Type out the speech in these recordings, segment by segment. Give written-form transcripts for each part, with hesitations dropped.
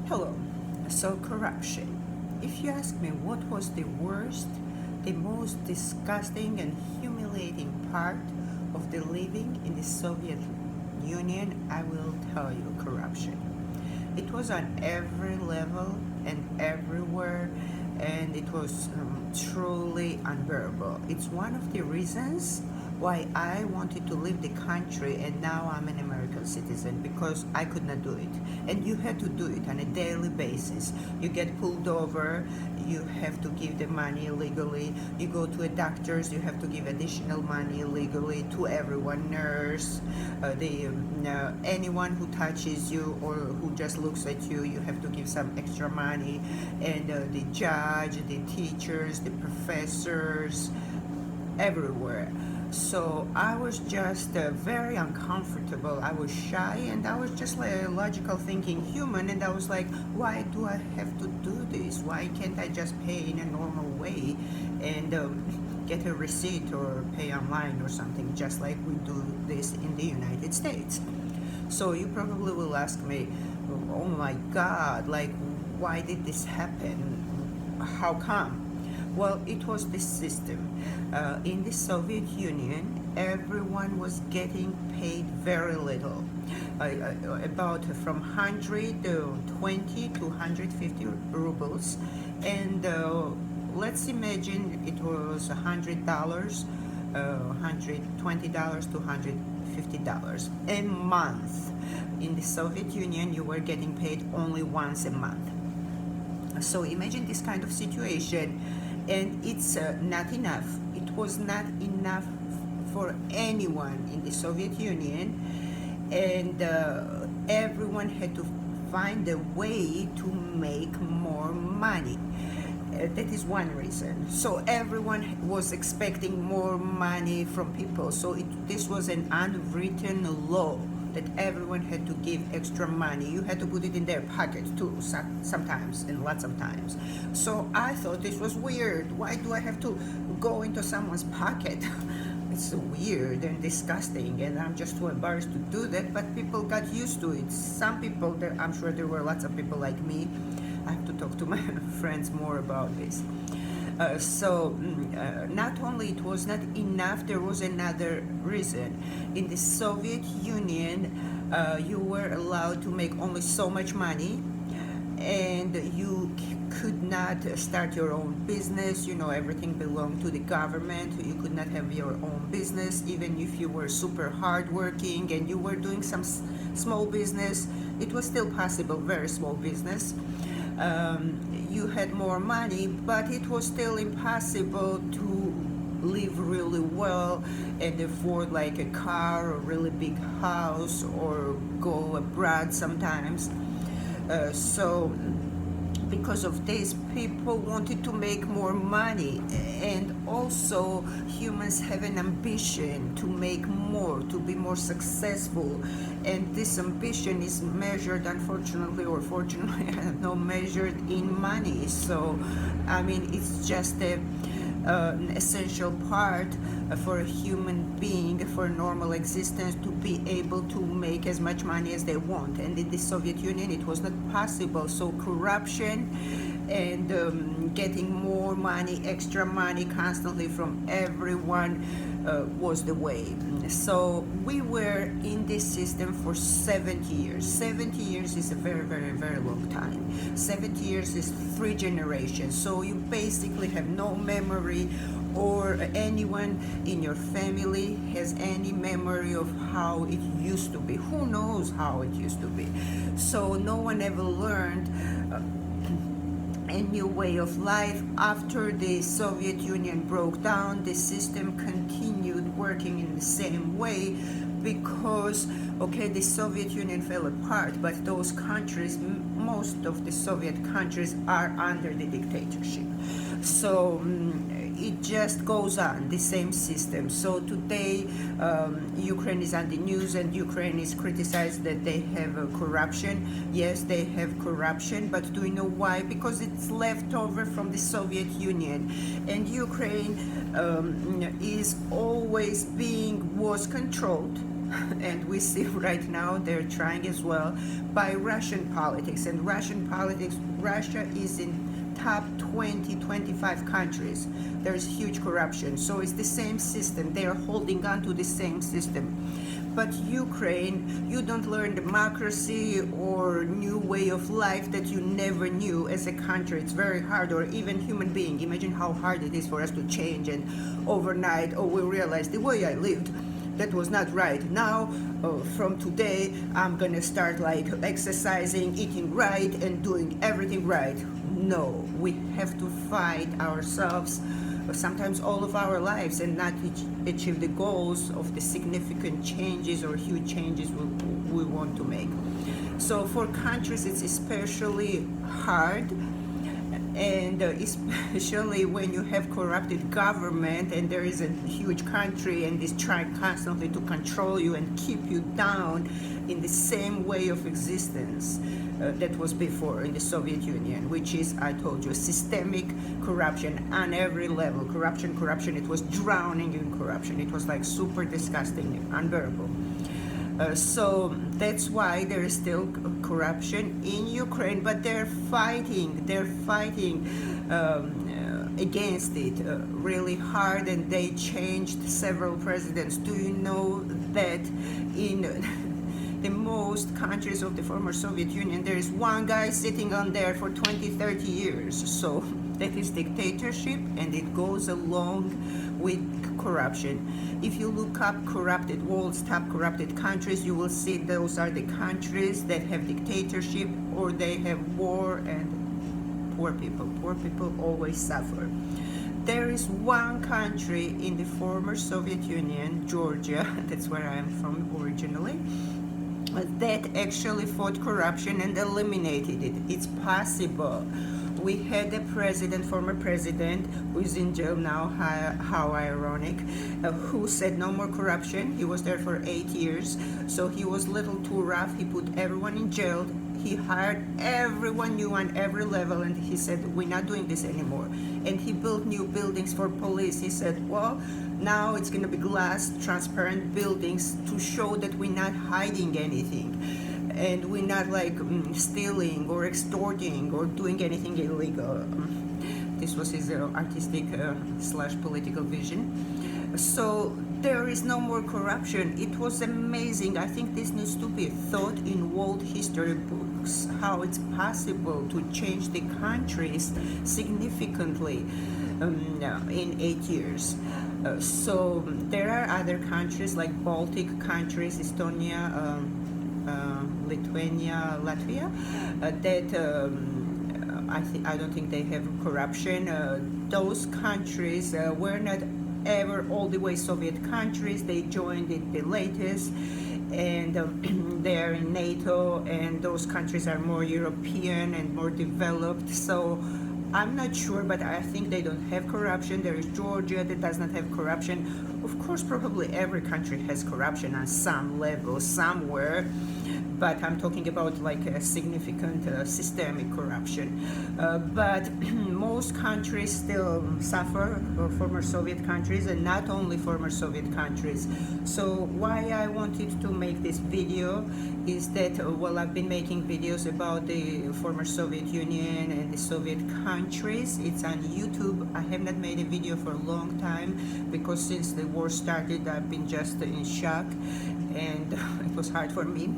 Hello. So, corruption. If you ask me what was the worst, the most disgusting and humiliating part of the living in the Soviet Union, I will tell you corruption. It was on every level and everywhere, and it was truly unbearable. It's one of the reasons why I wanted to leave the country, and now I'm an American citizen because I could not do it. And you had to do it on a daily basis. You get pulled over, you have to give the money illegally. You go to a doctor's, you have to give additional money illegally to everyone, nurse, anyone who touches you or who just looks at you, you have to give some extra money. And the judge, the teachers, the professors, everywhere. So I was just very uncomfortable. I was shy and I was just like a logical thinking human, and I was like, why do I have to do this? Why can't I just pay in a normal way and get a receipt or pay online or something, just like we do this in the United States? So you probably will ask me, oh my God, like, why did this happen? How come? Well, it was this system. In the Soviet Union, everyone was getting paid very little, about from 120 to 150 rubles. And let's imagine it was $100, $120 to $150 a month. In the Soviet Union, you were getting paid only once a month. So imagine this kind of situation, and it's not enough. It was not enough for anyone in the Soviet Union, and everyone had to find a way to make more money. That is one reason. So everyone was expecting more money from people. So this was an unwritten law that everyone had to give extra money. You had to put it in their pocket too, sometimes, and lots of times. So I thought this was weird. Why do I have to go into someone's pocket? It's so weird and disgusting, and I'm just too embarrassed to do that, but people got used to it. Some people, I'm sure there were lots of people like me. I have to talk to my friends more about this. Not only it was not enough, there was another reason. In the Soviet Union, you were allowed to make only so much money, and you could not start your own business. You know, everything belonged to the government. You could not have your own business, even if you were super hardworking and you were doing some small business. It was still possible, very small business. You had more money, but it was still impossible to live really well and afford like a car or a really big house or go abroad sometimes. Because of this, people wanted to make more money, and also humans have an ambition to make more, to be more successful, and this ambition is measured, unfortunately or fortunately, I don't know, measured in money. So I mean, it's just an essential part for a human being, for normal existence, to be able to make as much money as they want. And in the Soviet Union, it was not possible. So corruption and getting more money, extra money constantly from everyone was the way. So we were in this system for 70 years. 70 years is a very, very, very long time. 70 years is 3 generations. So you basically have no memory, or anyone in your family has any memory of how it used to be. Who knows how it used to be? So no one ever learned a new way of life. After the Soviet Union broke down, the system continued working in the same way because, okay, the Soviet Union fell apart, but those countries, most of the Soviet countries, are under the dictatorship. So it just goes on, the same system. So today, Ukraine is on the news, and Ukraine is criticized that they have corruption. Yes, they have corruption, but do you know why? Because it's left over from the Soviet Union, and Ukraine was controlled and we see right now they're trying as well by Russian politics. And Russian politics, Russia is in top 20, 25 countries. There's huge corruption. So it's the same system. They are holding on to the same system. But Ukraine, you don't learn democracy or new way of life that you never knew as a country. It's very hard, or even human being. Imagine how hard it is for us to change, and overnight, oh, we realize the way I lived, that was not right. Now, from today, I'm gonna start like exercising, eating right, and doing everything right. No, we have to fight ourselves, sometimes all of our lives, and not achieve the goals of the significant changes or huge changes we want to make. So for countries, it's especially hard, and especially when you have corrupted government and there is a huge country and is trying constantly to control you and keep you down in the same way of existence that was before in the Soviet Union, which is, I told you, systemic corruption on every level. Corruption, it was drowning in corruption. It was like super disgusting, unbearable. So that's why there is still corruption in Ukraine, but they're fighting against it really hard, and they changed several presidents. Do you know that in the most countries of the former Soviet Union, there is one guy sitting on there for 20, 30 years? So that is dictatorship, and it goes along with corruption. If you look up corrupted world's top corrupted countries, you will see those are the countries that have dictatorship or they have war, and poor people. Poor people always suffer. There is one country in the former Soviet Union, Georgia, that's where I am from originally, that actually fought corruption and eliminated it. It's possible. We had a president, former president, who is in jail now, how ironic, who said no more corruption. He was there for 8 years, so he was a little too rough. He put everyone in jail. He hired everyone new on every level, and he said, we're not doing this anymore. And he built new buildings for police. He said, well, now it's going to be glass, transparent buildings to show that we're not hiding anything. And we're not like stealing or extorting or doing anything illegal. This was his artistic / political vision. So there is no more corruption. It was amazing. I think this needs to be thought in world history books, how it's possible to change the countries significantly in 8 years. So there are other countries like Baltic countries, Estonia, Lithuania, Latvia, that I don't think they have corruption. Those countries were not ever all the way Soviet countries. They joined it the latest, and they're in NATO, and those countries are more European and more developed. So I'm not sure, but I think they don't have corruption. There is Georgia that does not have corruption. Of course, probably every country has corruption on some level, somewhere, but I'm talking about like a significant systemic corruption. But most countries still suffer, former Soviet countries, and not only former Soviet countries. So why I wanted to make this video is that, well, I've been making videos about the former Soviet Union and the Soviet countries. It's on YouTube. I have not made a video for a long time because since the war started, I've been just in shock, and it was hard for me.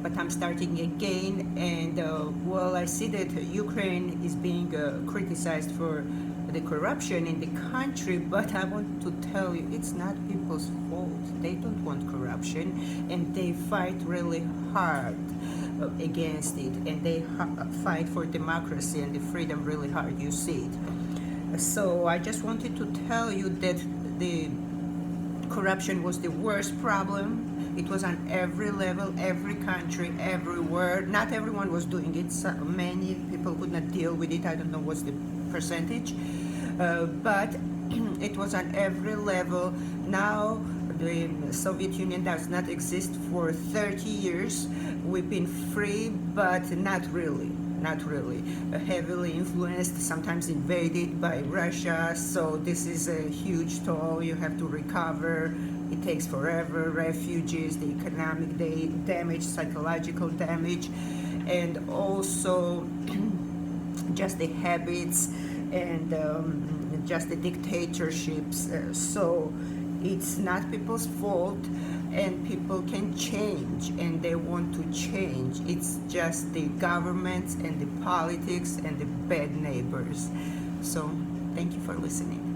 But I'm starting again, and well, I see that Ukraine is being criticized for the corruption in the country, but I want to tell you, it's not people's fault. They don't want corruption, and they fight really hard against it, and they fight for democracy and the freedom really hard. You see it. So I just wanted to tell you that the corruption was the worst problem. It was on every level, every country, everywhere. Not everyone was doing it. So many people could not deal with it. I don't know what's the percentage, but it was on every level. Now the Soviet Union does not exist for 30 years. We've been free, but not really. Not really. Heavily influenced, sometimes invaded by Russia. So this is a huge toll. You have to recover It takes forever. Refugees, the economic damage, psychological damage, and also just the habits and just the dictatorships. So it's not people's fault, and people can change, and they want to change. It's just the governments and the politics and the bad neighbors. So thank you for listening.